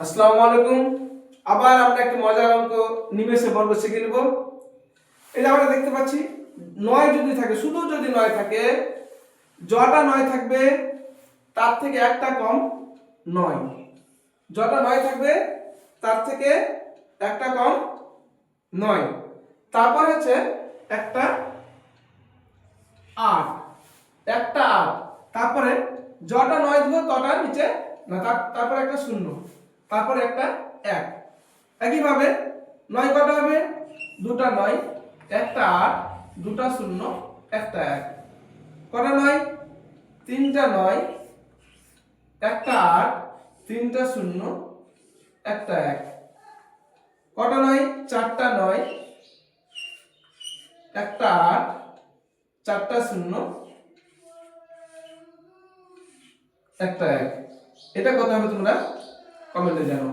আসসালামু আলাইকুম। আবার আমরা একটা মজার অঙ্ক নিমেষে বর্গ শিখে নেব। এই যে আমরা দেখতে পাচ্ছি 9 যদি থাকে, শুধু যদি 9 থাকে, জটা 9 থাকবে তার থেকে একটা কম 9। জটা 9 থাকবে তার থেকে একটা কম 9। তারপর হচ্ছে একটা 8, একটা 8। তারপরে জটা 9 দিব তটা নিচে না, তারপরে একটা 0, তারপরে একটা 1। একইভাবে 9 কটা হবে? দুটা 9, একটা 8, দুটা 0, একটা 1। কটা 9? তিনটা 9, একটা 8, তিনটা 0, একটা 1। কটা 9? চারটা 9, একটা 8, চারটা 0, একটা 1। এটা কত হবে তোমরা কমেন্টে জানাও।